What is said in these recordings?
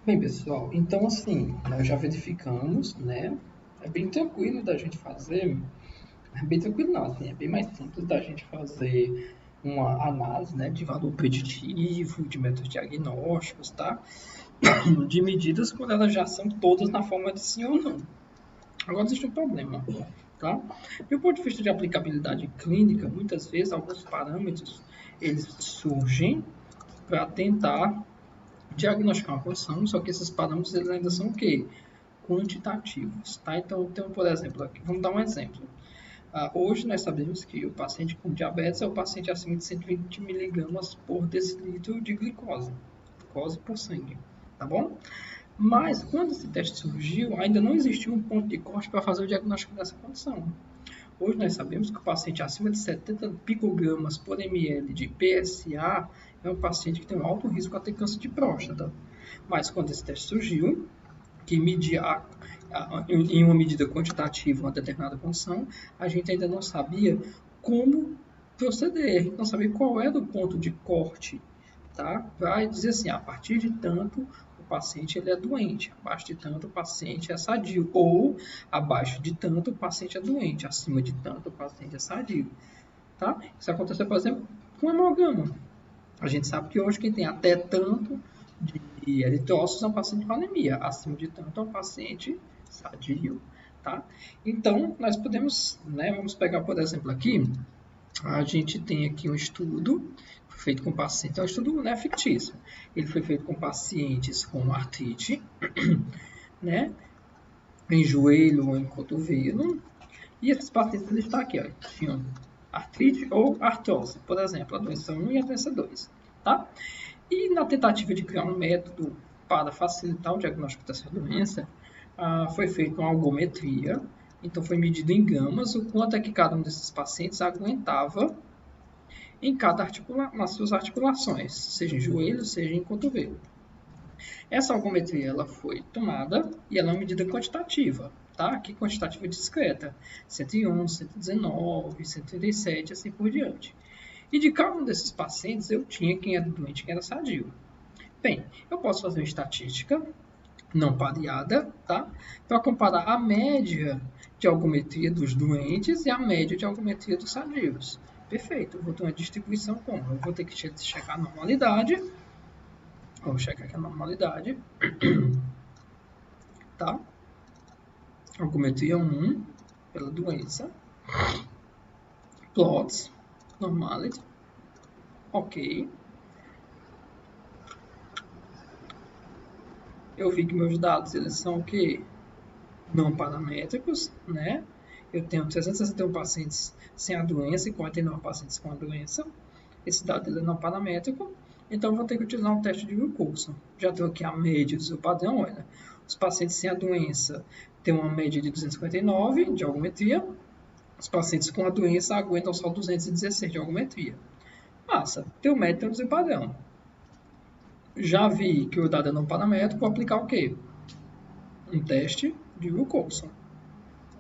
Bem, pessoal, então assim, nós já verificamos, né? É bem tranquilo da gente fazer, é bem tranquilo não, assim, é bem mais simples da gente fazer uma análise, né, de valor preditivo, de métodos diagnósticos, tá? De medidas quando elas já são todas na forma de sim ou não. Agora existe um problema, tá? Do ponto de vista de aplicabilidade clínica, muitas vezes alguns parâmetros eles surgem para tentar diagnosticar uma condição, só que esses parâmetros eles ainda são o quê? Quantitativos, tá? Então, por exemplo, aqui, vamos dar um exemplo. Hoje nós sabemos que o paciente com diabetes é o paciente acima de 120 miligramas por decilitro de glicose por sangue, tá bom? Mas quando esse teste surgiu, ainda não existia um ponto de corte para fazer o diagnóstico dessa condição. Hoje nós sabemos que o paciente acima de 70 picogramas por ml de PSA é um paciente que tem um alto risco a ter câncer de próstata. Mas quando esse teste surgiu, que media em uma medida quantitativa uma determinada condição, a gente ainda não sabia como proceder, não sabia qual era o ponto de corte, tá? Vai dizer assim, a partir de tanto o paciente ele é doente, abaixo de tanto o paciente é sadio, ou abaixo de tanto o paciente é doente, acima de tanto o paciente é sadio, tá? Isso aconteceu, por exemplo, com hemograma. A gente sabe que hoje quem tem até tanto de eritrócitos é um paciente com anemia, acima de tanto é um paciente sadio, tá? Então, nós podemos, né, vamos pegar, por exemplo, aqui, a gente tem aqui um estudo feito com pacientes, é um estudo, né, fictício. Ele foi feito com pacientes com artrite, né, em joelho ou em cotovelo, e esses pacientes eles estão aqui, ó, tinham artrite ou artrose, por exemplo, a doença 1 e a doença 2, tá? E na tentativa de criar um método para facilitar o diagnóstico dessa doença, foi feita uma algometria. Então, foi medido em gramas o quanto é que cada um desses pacientes aguentava em nas suas articulações, seja em joelho, seja em cotovelo. Essa algometria ela foi tomada e ela é uma medida quantitativa, tá? Aqui quantitativa discreta, 101, 119, 137, assim por diante. E de cada um desses pacientes eu tinha quem era doente e quem era sadio. Bem, eu posso fazer uma estatística não pareada, tá? Para comparar a média de algometria dos doentes e a média de algometria dos sadios. Perfeito, eu vou ter uma distribuição como? Eu vou ter que checar a normalidade. Vou checar aqui a normalidade, tá? Algometria 1 pela doença. Plots, normality, ok. Eu vi que meus dados eles são o quê? Não paramétricos, né? Eu tenho 361 pacientes sem a doença e 49 pacientes com a doença. Esse dado ele é não paramétrico, então eu vou ter que utilizar um teste de Wilcoxon. Já tenho aqui a média do seu padrão, olha. Os pacientes sem a doença têm uma média de 259 de algometria. Os pacientes com a doença aguentam só 216 de algometria. Massa, teu médio tem o seu padrão. Já vi que o dado é não paramétrico, vou aplicar o quê? Um teste de Wilcoxon,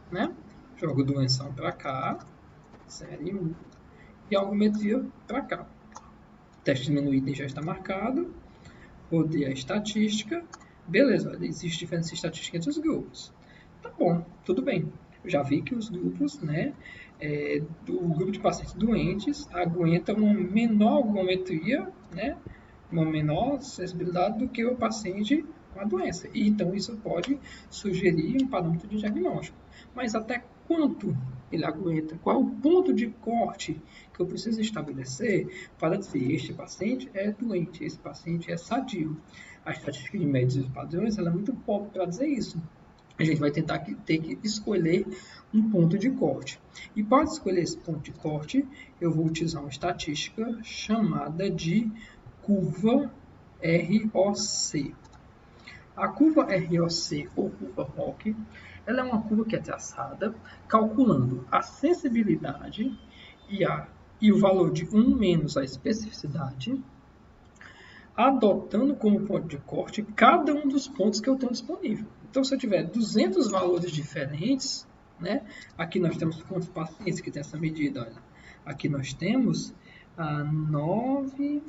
né? Jogo doenção para cá, série 1, e algometria para cá. Teste diminuído já está marcado, rodei a estatística, beleza, existe diferença estatística entre os grupos. Tá bom, tudo bem. Eu já vi que os grupos, né, do grupo de pacientes doentes aguentam uma menor algometria, né, uma menor sensibilidade do que o paciente com a doença. E, então, isso pode sugerir um parâmetro de diagnóstico. Mas até quanto ele aguenta? Qual é o ponto de corte que eu preciso estabelecer para dizer este paciente é doente, esse paciente é sadio? A estatística de médios e padrões ela é muito pobre para dizer isso. A gente vai ter que escolher um ponto de corte. E para escolher esse ponto de corte, eu vou utilizar uma estatística chamada de curva ROC. A curva ROC, ou curva ROC, ela é uma curva que é traçada calculando a sensibilidade e o valor de 1 menos a especificidade, adotando como ponto de corte cada um dos pontos que eu tenho disponível. Então, se eu tiver 200 valores diferentes, né? Aqui nós temos quantos pacientes que tem essa medida? Olha, aqui nós temos 9...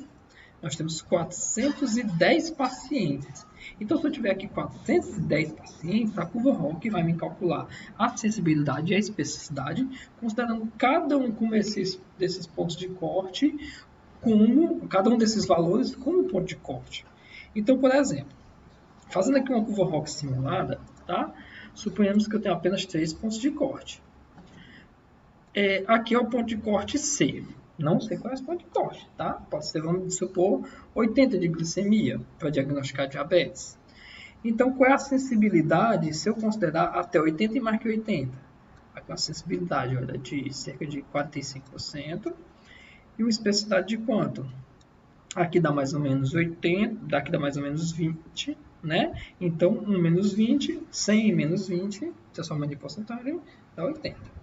Nós temos 410 pacientes. Então, se eu tiver aqui 410 pacientes, a curva ROC vai me calcular a sensibilidade e a especificidade, considerando cada um desses pontos de corte, cada um desses valores como ponto de corte. Então, por exemplo, fazendo aqui uma curva ROC simulada, tá? Suponhamos que eu tenho apenas 3 pontos de corte. Aqui é o ponto de corte C. Não sei qual é esse ponto de corte, tá? Pode ser, vamos supor, 80 de glicemia para diagnosticar diabetes. Então, qual é a sensibilidade se eu considerar até 80 e mais que 80? Aqui uma sensibilidade olha, de cerca de 45% e uma especificidade de quanto? Aqui dá mais ou menos 80, daqui dá mais ou menos 20, né? Então, 1 menos 20, 100 menos 20, transformando em porcentagem, dá 80.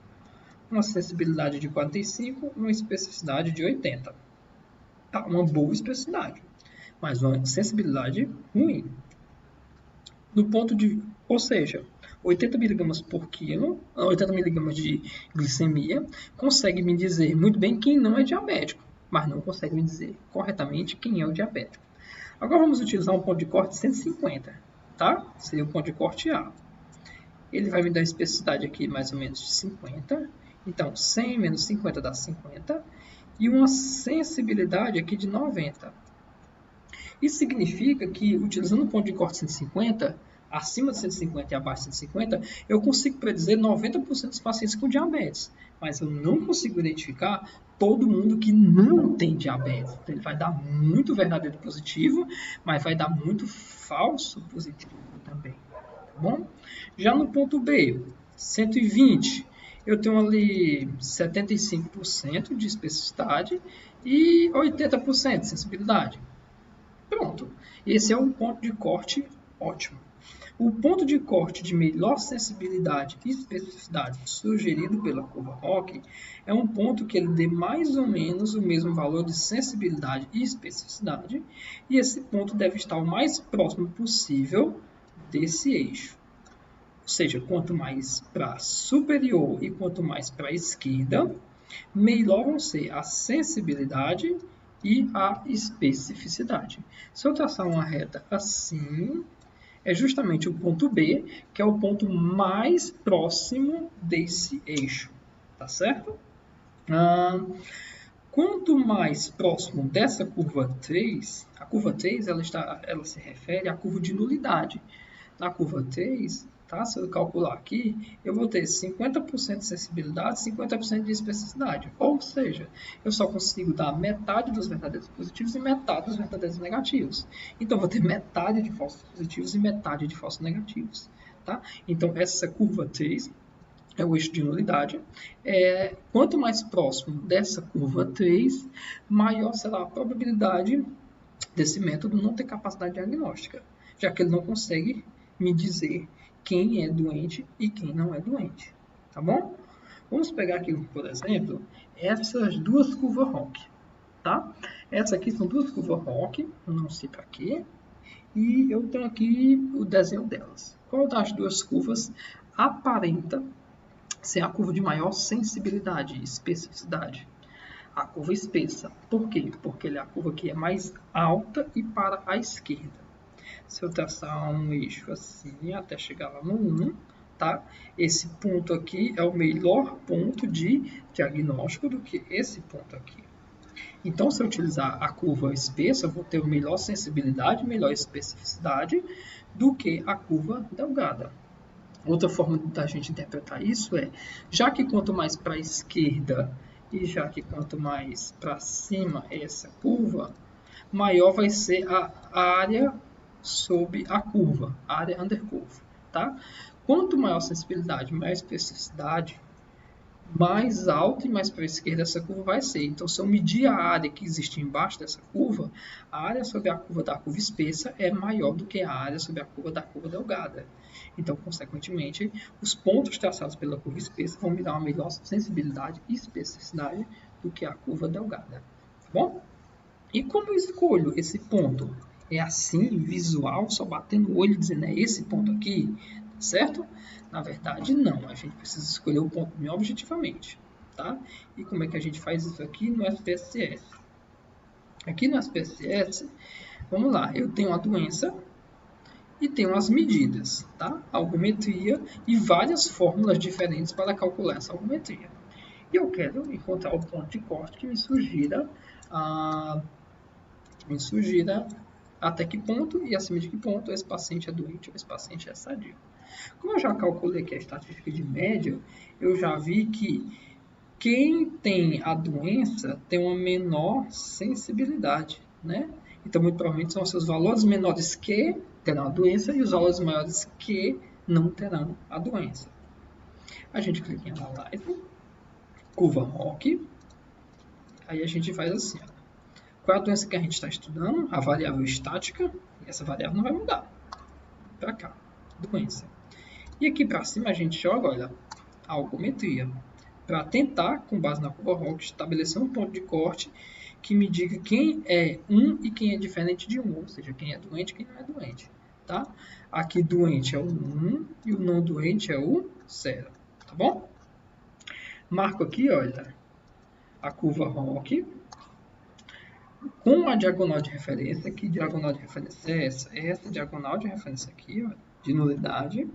Uma sensibilidade de 45, uma especificidade de 80. Tá, uma boa especificidade, mas uma sensibilidade ruim. No ponto de, ou seja, 80 mg por quilo, 80 mg de glicemia, consegue me dizer muito bem quem não é diabético, mas não consegue me dizer corretamente quem é o diabético. Agora vamos utilizar um ponto de corte de 150, tá? Seria o ponto de corte A. Ele vai me dar a especificidade aqui mais ou menos de 50. Então, 100 menos 50 dá 50. E uma sensibilidade aqui de 90. Isso significa que, utilizando o ponto de corte 150, acima de 150 e abaixo de 150, eu consigo predizer 90% dos pacientes com diabetes. Mas eu não consigo identificar todo mundo que não tem diabetes. Então, ele vai dar muito verdadeiro positivo, mas vai dar muito falso positivo também. Tá bom? Já no ponto B, 120, eu tenho ali 75% de especificidade e 80% de sensibilidade. Pronto. Esse é um ponto de corte ótimo. O ponto de corte de melhor sensibilidade e especificidade sugerido pela curva ROC é um ponto que ele dê mais ou menos o mesmo valor de sensibilidade e especificidade, e esse ponto deve estar o mais próximo possível desse eixo. Ou seja, quanto mais para superior e quanto mais para a esquerda, melhor vão ser a sensibilidade e a especificidade. Se eu traçar uma reta assim, é justamente o ponto B, que é o ponto mais próximo desse eixo, tá certo? Quanto mais próximo dessa curva 3, a curva 3 ela se refere à curva de nulidade. Na curva 3, tá? Se eu calcular aqui, eu vou ter 50% de sensibilidade, 50% de especificidade. Ou seja, eu só consigo dar metade dos verdadeiros positivos e metade dos verdadeiros negativos. Então, eu vou ter metade de falsos positivos e metade de falsos negativos. Tá? Então, essa curva 3 é o eixo de nulidade. Quanto mais próximo dessa curva 3, maior será a probabilidade desse método não ter capacidade diagnóstica, já que ele não consegue me dizer quem é doente e quem não é doente, tá bom? Vamos pegar aqui, por exemplo, essas duas curvas ROC, tá? Essas aqui são duas curvas ROC, não sei para quê, e eu tenho aqui o desenho delas. Qual das duas curvas aparenta ser a curva de maior sensibilidade e especificidade? A curva espessa. Por quê? Porque ela é a curva que é mais alta e para a esquerda. Se eu traçar um eixo assim até chegar lá no 1, tá? Esse ponto aqui é o melhor ponto de diagnóstico do que esse ponto aqui. Então, se eu utilizar a curva espessa, eu vou ter melhor sensibilidade, melhor especificidade do que a curva delgada. Outra forma da gente interpretar isso é, já que quanto mais para a esquerda e já que quanto mais para cima é essa curva, maior vai ser a área sob a curva, a área under curve, tá? Quanto maior a sensibilidade, maior a especificidade, mais alta e mais para a esquerda essa curva vai ser. Então, se eu medir a área que existe embaixo dessa curva, a área sobre a curva da curva espessa é maior do que a área sobre a curva da curva delgada. Então, consequentemente, os pontos traçados pela curva espessa vão me dar uma melhor sensibilidade e especificidade do que a curva delgada. Tá bom? E como eu escolho esse ponto? É assim, visual, só batendo o olho e dizendo é esse ponto aqui, certo? Na verdade, não. A gente precisa escolher o ponto bem objetivamente, tá? E como é que a gente faz isso aqui no SPSS? Aqui no SPSS, vamos lá, eu tenho uma doença e tenho as medidas, tá? Algometria e várias fórmulas diferentes para calcular essa algometria. E eu quero encontrar o ponto de corte que me sugira até que ponto e acima de que ponto esse paciente é doente ou esse paciente é sadio. Como eu já calculei aqui a estatística de média, eu já vi que quem tem a doença tem uma menor sensibilidade, né? Então, muito provavelmente são os seus valores menores que terão a doença e os valores maiores que não terão a doença. A gente clica em Analyze, curva ROC, aí a gente faz assim, ó. Qual é a doença que a gente está estudando? A variável estática, e essa variável não vai mudar. Para cá, doença. E aqui para cima a gente joga, olha, a algometria, para tentar, com base na curva ROC, estabelecer um ponto de corte que me diga quem é um e quem é diferente de um, ou seja, quem é doente e quem não é doente. Tá? Aqui doente é o 1 e o não doente é o 0. Tá bom? Marco aqui, olha, a curva ROC com a diagonal de referência. Que diagonal de referência é essa? É essa diagonal de referência aqui, ó, de nulidade.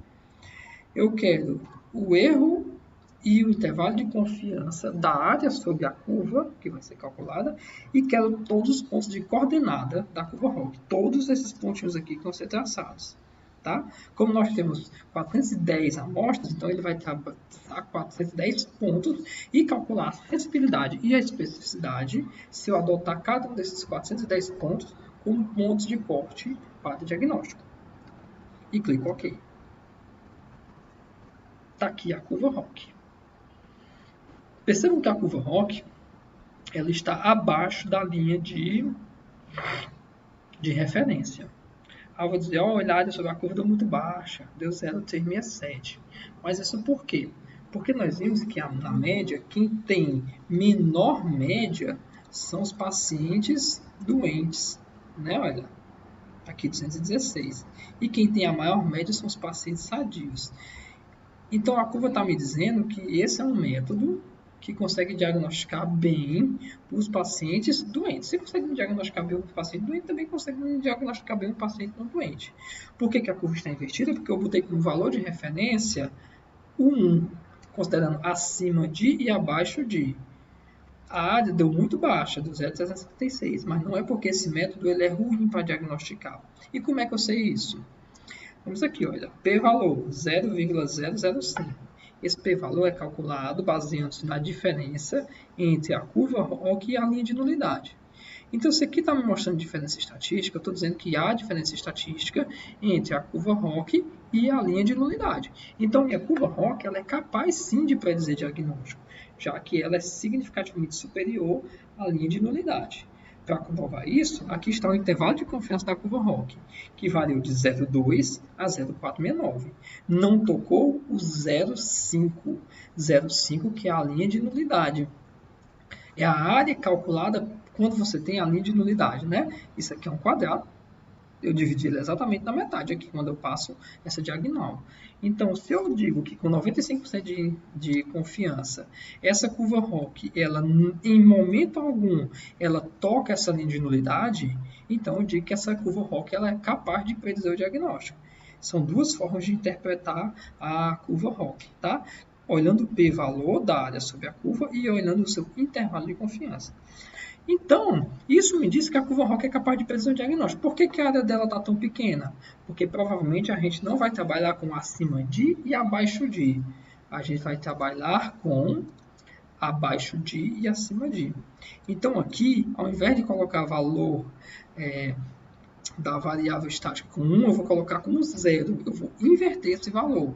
Eu quero o erro e o intervalo de confiança da área sobre a curva, que vai ser calculada, e quero todos os pontos de coordenada da curva ROC. Todos esses pontinhos aqui que vão ser traçados. Tá? Como nós temos 410 amostras, então ele vai traçar 410 pontos e calcular a sensibilidade e a especificidade se eu adotar cada um desses 410 pontos como pontos de corte para o diagnóstico. E clico OK. Está aqui a curva ROC. Percebam que a curva ROC ela está abaixo da linha de referência. Eu vou dizer, olha, a área sobre a curva deu muito baixa, deu 0,367. Mas isso por quê? Porque nós vimos que na média, quem tem menor média são os pacientes doentes. Né? Olha, aqui 216. E quem tem a maior média são os pacientes sadios. Então, a curva está me dizendo que esse é um método que consegue diagnosticar bem os pacientes doentes. Se consegue diagnosticar bem um paciente doente, também consegue diagnosticar bem um paciente não doente. Por que a curva está invertida? Porque eu botei como valor de referência o 1, considerando acima de e abaixo de. A área deu muito baixa, deu 0,376, mas não é porque esse método ele é ruim para diagnosticar. E como é que eu sei isso? Vamos aqui, olha, p-valor 0,005. Esse p-valor é calculado baseando-se na diferença entre a curva ROC e a linha de nulidade. Então, se aqui está me mostrando diferença estatística, eu estou dizendo que há diferença estatística entre a curva ROC e a linha de nulidade. Então, a curva ROC ela é capaz sim de predizer diagnóstico, já que ela é significativamente superior à linha de nulidade. Para comprovar isso, aqui está o intervalo de confiança da curva ROC, que variou de 0,2 a 0,469. Não tocou o 0,5, 0,5 que é a linha de nulidade. É a área calculada quando você tem a linha de nulidade, né? Isso aqui é um quadrado. Eu dividi ele exatamente na metade aqui, quando eu passo essa diagonal. Então, se eu digo que com 95% de confiança, essa curva ROC, ela, em momento algum, ela toca essa linha de nulidade, então eu digo que essa curva ROC ela é capaz de predizer o diagnóstico. São duas formas de interpretar a curva ROC, tá? Olhando o p-valor da área sobre a curva e olhando o seu intervalo de confiança. Então, isso me diz que a curva ROC é capaz de predizer o diagnóstico. Por que a área dela está tão pequena? Porque provavelmente a gente não vai trabalhar com acima de e abaixo de. A gente vai trabalhar com abaixo de e acima de. Então, aqui, ao invés de colocar valor da variável estática com 1, eu vou colocar como 0. Eu vou inverter esse valor,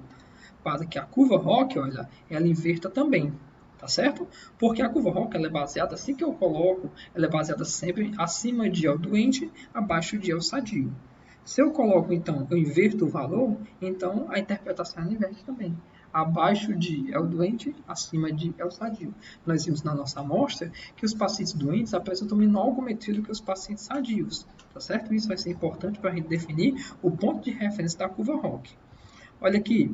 para que a curva ROC, olha, ela inverta também. Tá certo? Porque a curva ROC ela é baseada, assim que eu coloco, ela é baseada sempre acima de é o doente, abaixo de é o sadio. Se eu coloco, então, eu inverto o valor, então a interpretação inverte também. Abaixo de é o doente, acima de é o sadio. Nós vimos na nossa amostra que os pacientes doentes apresentam menor algometria do que os pacientes sadios. Tá certo? Isso vai ser importante para a gente definir o ponto de referência da curva ROC. Olha aqui.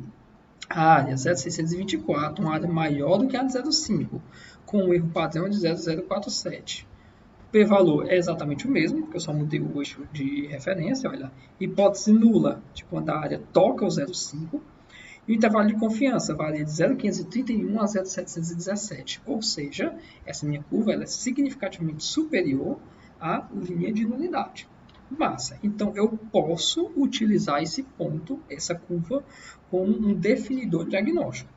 A área 0,624, uma área maior do que a de 0,5, com um erro padrão de 0,047. P-valor é exatamente o mesmo, porque eu só mudei o eixo de referência, olha. Hipótese nula, de quando a área toca o 0,5. E o intervalo de confiança varia de 0,531 a 0,717. Ou seja, essa minha curva ela é significativamente superior à linha de nulidade. Massa. Então, eu posso utilizar esse ponto, essa curva, como um definidor de diagnóstico.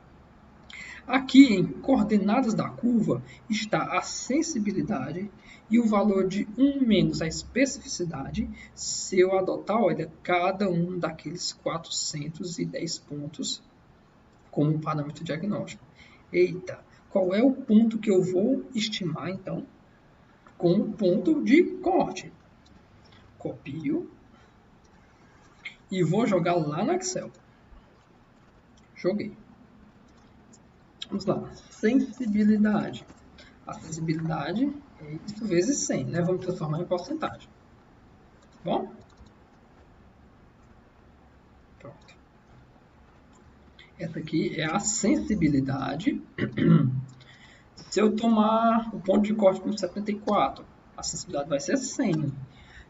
Aqui, em coordenadas da curva, está a sensibilidade e o valor de 1 menos a especificidade se eu adotar, olha, cada um daqueles 410 pontos como parâmetro diagnóstico. Eita, qual é o ponto que eu vou estimar, então, como ponto de corte? Copio e vou jogar lá no Excel. Joguei. Vamos lá. Sensibilidade. A sensibilidade é isso vezes 100, né? Vamos transformar em porcentagem. Bom? Pronto. Essa aqui é a sensibilidade. Se eu tomar o ponto de corte como 74, a sensibilidade vai ser 100.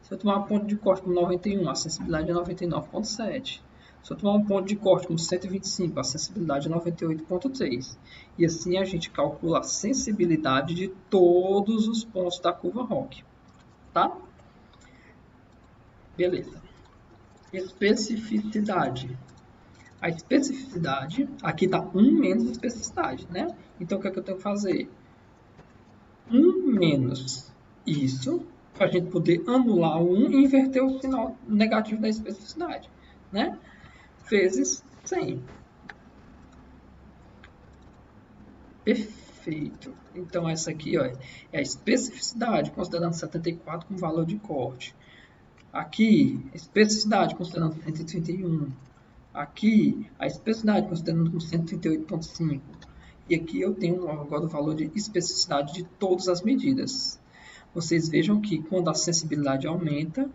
Se eu tomar um ponto de corte como 91, a sensibilidade é 99,7. Se eu tomar um ponto de corte como 125, a sensibilidade é 98,3. E assim a gente calcula a sensibilidade de todos os pontos da curva ROC. Tá? Beleza. Especificidade. A especificidade, aqui está 1 menos a especificidade, né? Então, o que é que eu tenho que fazer? 1 menos isso, para a gente poder anular o 1 e inverter o sinal negativo da especificidade, né? Vezes 100. Perfeito. Então, essa aqui ó, é a especificidade, considerando 74 como valor de corte. Aqui, a especificidade, considerando 131. Aqui, a especificidade, considerando como 138,5. E aqui eu tenho agora o valor de especificidade de todas as medidas. Vocês vejam que quando a sensibilidade aumenta,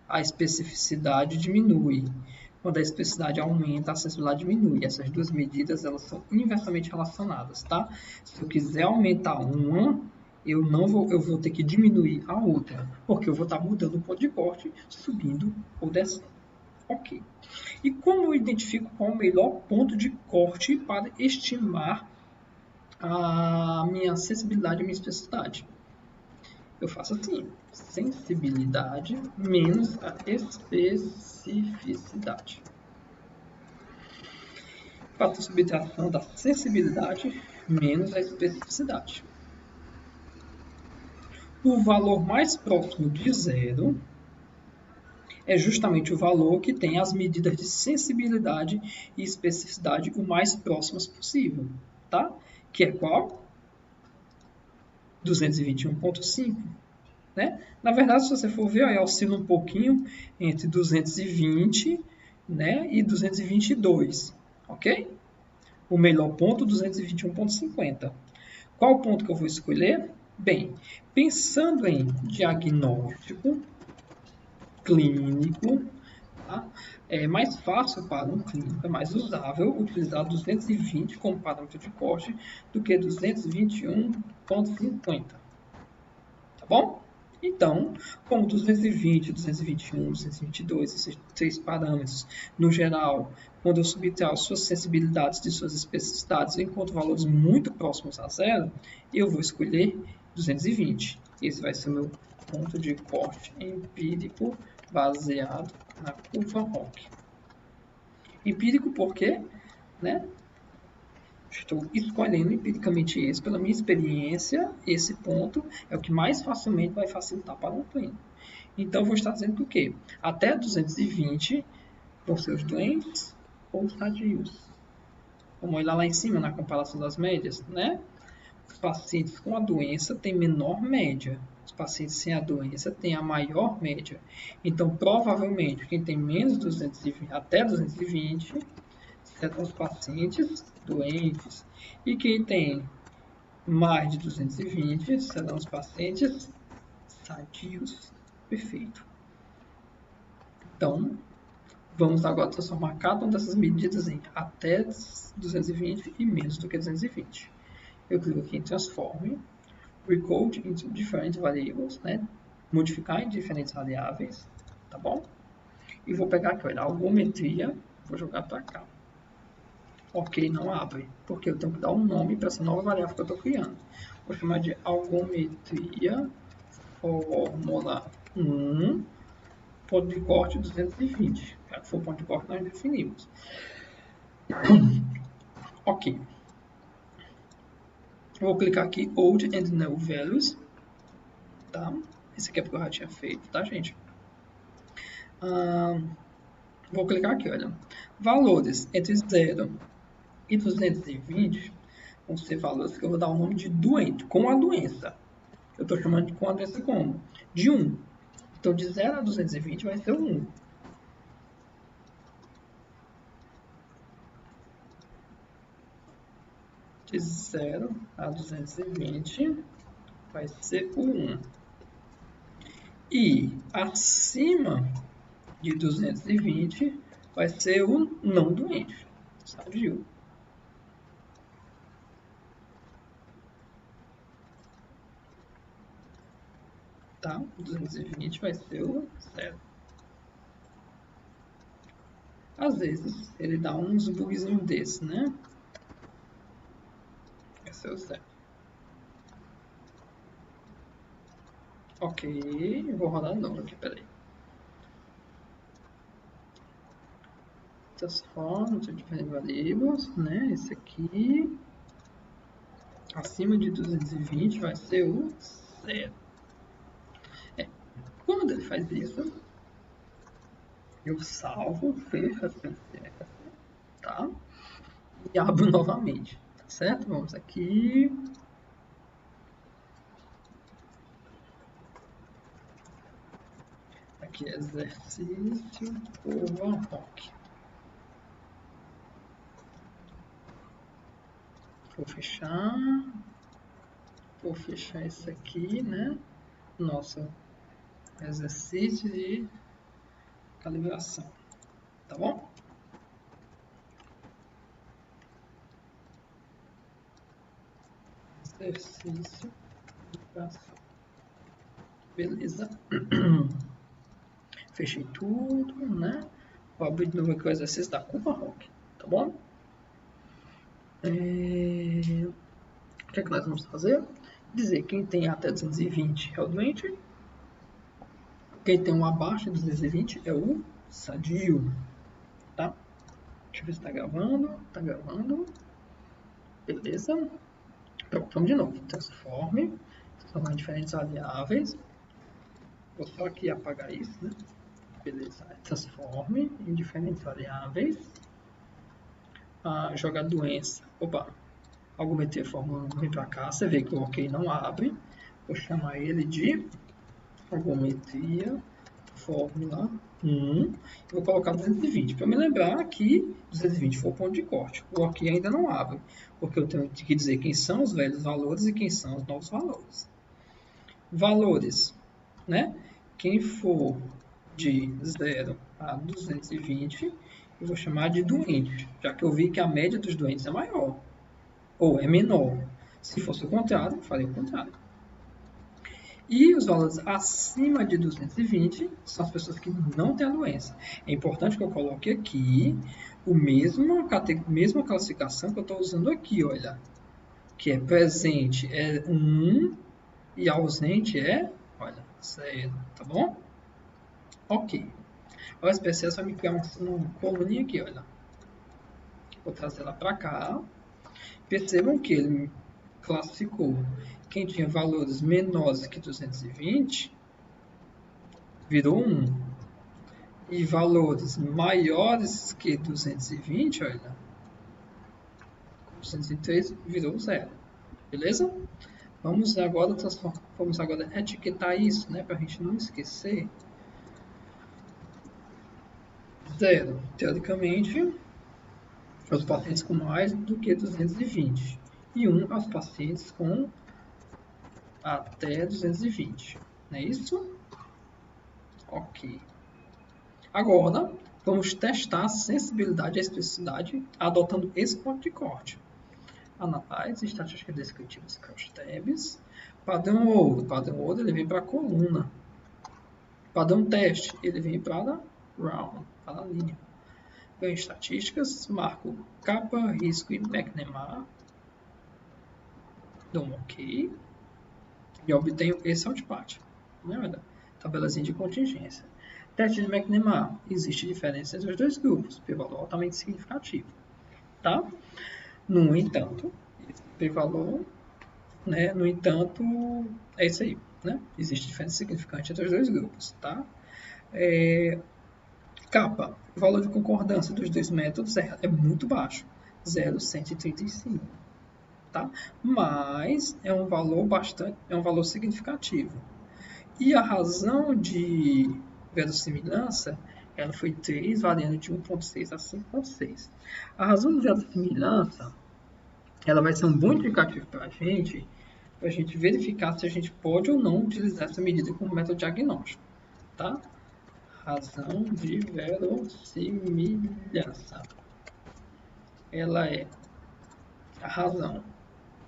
a especificidade diminui. Quando a especificidade aumenta, a sensibilidade diminui. Essas duas medidas elas são inversamente relacionadas, tá? Se eu quiser aumentar uma, eu vou ter que diminuir a outra, porque eu vou estar mudando o ponto de corte, subindo ou descendo. Ok. E como eu identifico qual o melhor ponto de corte para estimar a minha sensibilidade e a minha especificidade? Eu faço assim, sensibilidade menos a especificidade. Faço a subtração da sensibilidade menos a especificidade. O valor mais próximo de zero é justamente o valor que tem as medidas de sensibilidade e especificidade o mais próximas possível, tá? Que é qual? 221,5. Né? Na verdade, se você for ver, ó, oscila um pouquinho entre 220, né, e 222, ok? O melhor ponto, 221,50. Qual ponto que eu vou escolher? Bem, pensando em diagnóstico clínico, tá? É mais fácil para um clínico, é mais usável utilizar 220 como parâmetro de corte do que 221,50. Tá bom? Então, como 220, 221, 222, esses três parâmetros, no geral, quando eu subtraio suas sensibilidades de suas especificidades, eu encontro valores muito próximos a zero, eu vou escolher 220. Esse vai ser o meu ponto de corte empírico baseado na curva ROC. Empírico por quê? Né? Estou escolhendo empiricamente esse, pela minha experiência, esse ponto é o que mais facilmente vai facilitar para um clínico. Então, eu vou estar dizendo que o quê? Até 220 vão ser os doentes ou sadios. Vamos olhar lá em cima na comparação das médias, né? Os pacientes com a doença têm menor média. Os pacientes sem a doença têm a maior média. Então, provavelmente, quem tem menos 220, até 220 serão os pacientes doentes. E quem tem mais de 220 serão os pacientes sadios. Perfeito. Então, vamos agora transformar cada uma dessas medidas em até 220 e menos do que 220. Eu clico aqui em Transforme, recode into different variables, né? Modificar em diferentes variáveis, tá bom? E vou pegar aqui, olha, algometria, vou jogar para cá. Ok, não abre, porque eu tenho que dar um nome para essa nova variável que eu estou criando. Vou chamar de algometria fórmula 1, ponto de corte 220. Já que for ponto de corte, nós definimos. Ok. Vou clicar aqui, old and new values. Tá? Esse aqui é porque eu já tinha feito, tá, gente? Vou clicar aqui, olha. Valores entre 0 e 220 vão ser valores que eu vou dar o nome de doente, com a doença. Eu estou chamando de com a doença como? De 1. Então, de 0 a 220 vai ser o 1. De 0 a 220 vai ser o 1. E acima de 220 vai ser o não doente, sadio. Tá? 220 vai ser o 0. Às vezes ele dá uns bugzinhos desses, né? Vai ser o 0. Ok, vou rodar de novo aqui, peraí. Transform to different variables, né? Esse aqui. Acima de 220 vai ser o 0. Quando ele faz isso, eu salvo, fecho a CSS, tá? E abro novamente, tá certo? Vamos aqui. Aqui é exercício overrock. Vou fechar esse aqui, né? Nosso exercício de calibração, tá bom? Exercício de calibração. Beleza. Fechei tudo, né? Vou abrir de novo aqui o exercício da Cuba Rock, tá bom? O que é que nós vamos fazer? Dizer quem tem até 220 é o doente, quem tem um abaixo de 220 é o sadio, tá? Deixa eu ver se tá gravando. Tá gravando. Beleza. Pronto, vamos de novo. Transformar em diferentes variáveis. Vou só aqui apagar isso, né? Beleza. Transforme em diferentes variáveis. Jogar doença. Opa. Algometria fórmula vem para cá. Você vê que o OK não abre. Vou chamar ele de algometria fórmula 1. Vou colocar 220. Para me lembrar que 220 foi o ponto de corte. O OK ainda não abre. Porque eu tenho que dizer quem são os velhos valores e quem são os novos valores. Valores, né? Quem for de 0 a 220, eu vou chamar de doente, já que eu vi que a média dos doentes é maior, ou é menor. Se fosse o contrário, eu faria o contrário. E os valores acima de 220 são as pessoas que não têm a doença. É importante que eu coloque aqui mesma classificação que eu estou usando aqui, olha. Que é presente é 1 e ausente é, olha, 0, tá bom? Ok. O SPSS vai me criar uma coluninha aqui, olha. Vou trazer ela para cá. Percebam que ele classificou quem tinha valores menores que 220, virou 1. E valores maiores que 220, olha, 203 virou 0. Beleza? Vamos agora etiquetar isso, né, para a gente não esquecer. 0, teoricamente, aos pacientes com mais do que 220. E 1 aos pacientes com até 220. Não é isso? Ok. Agora, vamos testar a sensibilidade e a especificidade adotando esse ponto de corte. Analyze, estatística descritiva, Crouch Tabs. Padrão ouro, ele vem para a coluna. Padrão teste, ele vem para a round, para a linha. Ganho estatísticas, marco capa, risco e McNamara. Dou um OK. E obtenho esse output. Olha, tabelazinha de contingência. Teste de McNamara. Existe diferença entre os dois grupos. P-valor altamente significativo. Tá? No entanto, esse P-valor, né? No entanto, é isso aí. Né? Existe diferença significante entre os dois grupos. Tá? Capa. O valor de concordância dos dois métodos é muito baixo. 0,135. Tá? Mas é um valor significativo. E a razão de verossimilhança, ela foi 3, variando de 1.6 a 5.6. A razão de verossimilhança, ela vai ser um bom indicativo para a gente verificar se a gente pode ou não utilizar essa medida como método diagnóstico. Tá? Razão de verossimilhança. Ela é a razão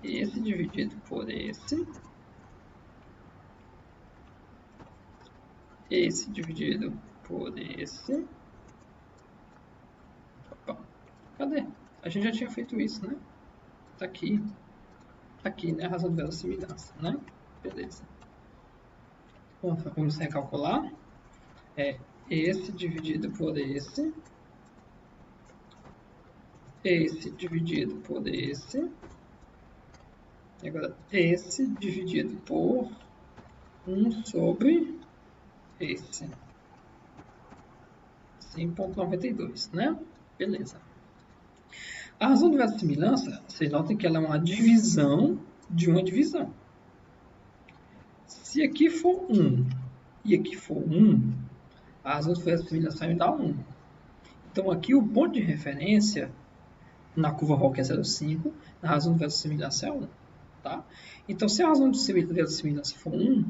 esse dividido por esse dividido por esse. Opa, cadê? A gente já tinha feito isso, né? Tá aqui. Tá aqui, né? A razão de verossimilhança, né? Beleza. Bom, vamos recalcular. É esse dividido por esse. Esse dividido por esse. E agora, esse dividido por 1 sobre esse. 5.92, né? Beleza. A razão de verossimilhança, vocês notem que ela é uma divisão de uma divisão. Se aqui for 1 e aqui for 1, a razão de verossimilhança vai me dar 1. Então, aqui o ponto de referência na curva ROC é 0,5, na razão de verossimilhança é 1. Tá? Então, se a razão de verossimilhança for 1,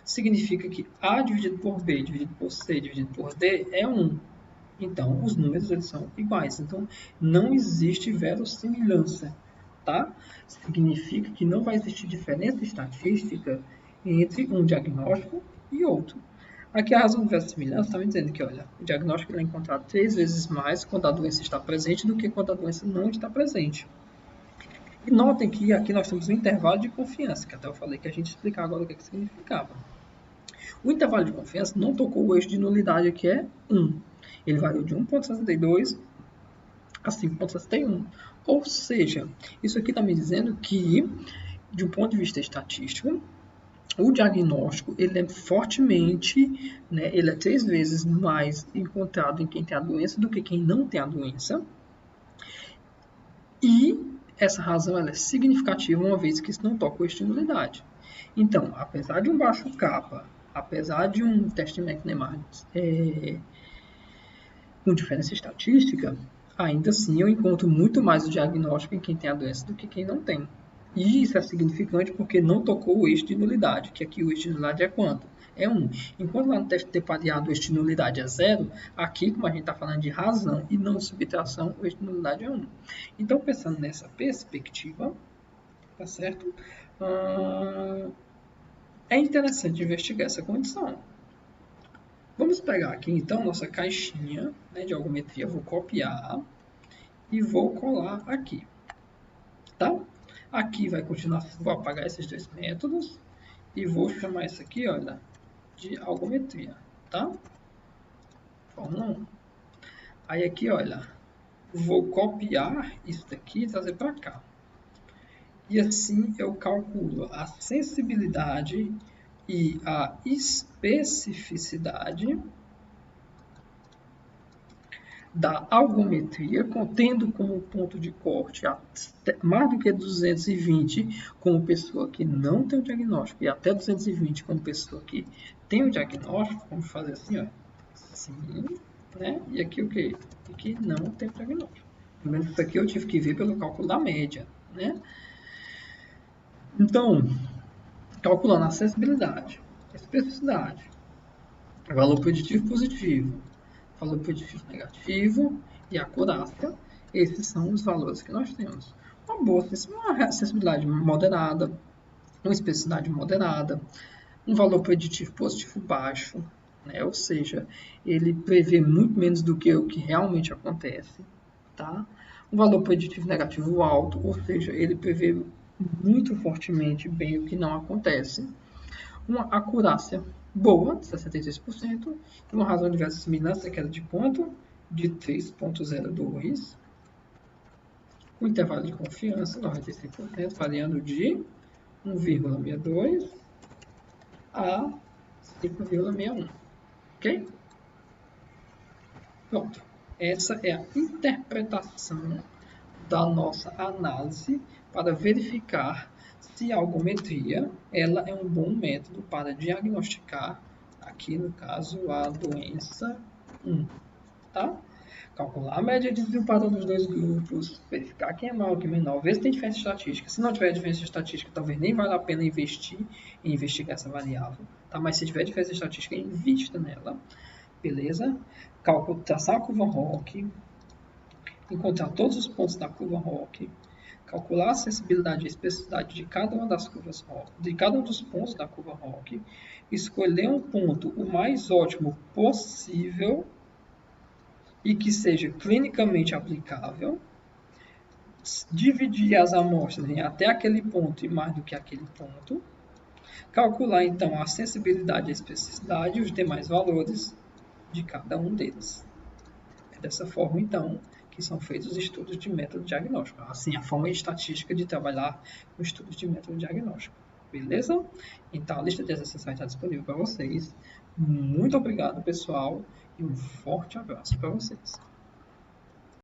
significa que A dividido por B, dividido por C, dividido por D é 1. Então, os números eles são iguais. Então, não existe verossimilhança. Tá? Significa que não vai existir diferença estatística entre um diagnóstico e outro. Aqui a razão de verossimilhança está me dizendo que, olha, o diagnóstico é encontrado 3 vezes mais quando a doença está presente do que quando a doença não está presente. E notem que aqui nós temos um intervalo de confiança, que até eu falei que a gente explicar agora o que significava. O intervalo de confiança não tocou o eixo de nulidade, que é 1. Ele variou de 1.62 a 5.61. Ou seja, isso aqui está me dizendo que, de um ponto de vista estatístico, o diagnóstico ele é fortemente, né, ele é 3 vezes mais encontrado em quem tem a doença do que quem não tem a doença. E essa razão ela é significativa, uma vez que isso não toca o eixo de nulidade. Então, apesar de um baixo kappa, apesar de um teste de McNamara com diferença estatística, ainda assim eu encontro muito mais o diagnóstico em quem tem a doença do que quem não tem. E isso é significante porque não tocou o eixo de nulidade, que aqui o eixo de nulidade é quanto? É 1. Enquanto lá no teste T-pareado o eixo de nulidade é 0, aqui, como a gente está falando de razão e não de subtração, o eixo de nulidade é 1. Então, pensando nessa perspectiva, tá certo? É interessante investigar essa condição. Vamos pegar aqui, então, nossa caixinha, né, de algometria. Vou copiar e vou colar aqui. Tá? Aqui vai continuar, vou apagar esses dois métodos e vou chamar isso aqui, olha, de algometria, tá? Fórmula 1. Aí aqui, olha, vou copiar isso daqui e trazer para cá. E assim eu calculo a sensibilidade e a especificidade da algometria, contendo como ponto de corte mais do que 220 como pessoa que não tem o diagnóstico e até 220 como pessoa que tem o diagnóstico. Vamos fazer assim, ó, assim, né? E aqui o que? Aqui não tem o diagnóstico. Mas isso aqui eu tive que ver pelo cálculo da média, né? Então, calculando a acessibilidade, a especificidade, valor preditivo positivo, valor preditivo negativo e a acurácia, esses são os valores que nós temos. uma boa uma sensibilidade moderada, uma especificidade moderada, um valor preditivo positivo baixo, né? Ou seja, ele prevê muito menos do que o que realmente acontece, tá? Um valor preditivo negativo alto, ou seja, ele prevê muito fortemente bem o que não acontece. Uma acurácia boa, de 66%, e uma razão de verossimilhança, que era de quanto? De 3,02. O intervalo de confiança, 95%, variando de 1,62 a 5,61. Ok? Pronto. Essa é a interpretação da nossa análise para verificar se a algometria ela é um bom método para diagnosticar, aqui no caso, a doença 1. Tá? Calcular a média de desvio padrão dos dois grupos, verificar quem é maior, quem é menor, ver se tem diferença estatística. Se não tiver diferença estatística, talvez nem valha a pena investir em investigar essa variável. Tá? Mas se tiver diferença estatística, invista nela. Beleza? Traçar a curva ROC, encontrar todos os pontos da curva ROC, calcular a sensibilidade e a especificidade de cada uma das curvas ROC, de cada um dos pontos da curva ROC, escolher um ponto o mais ótimo possível e que seja clinicamente aplicável, dividir as amostras em até aquele ponto e mais do que aquele ponto, calcular então a sensibilidade e a especificidade e os demais valores de cada um deles. É dessa forma, então, que são feitos os estudos de método diagnóstico. Assim, a forma estatística de trabalhar com estudos de método diagnóstico. Beleza? Então, a lista de exercícios vai estar disponível para vocês. Muito obrigado, pessoal, e um forte abraço para vocês.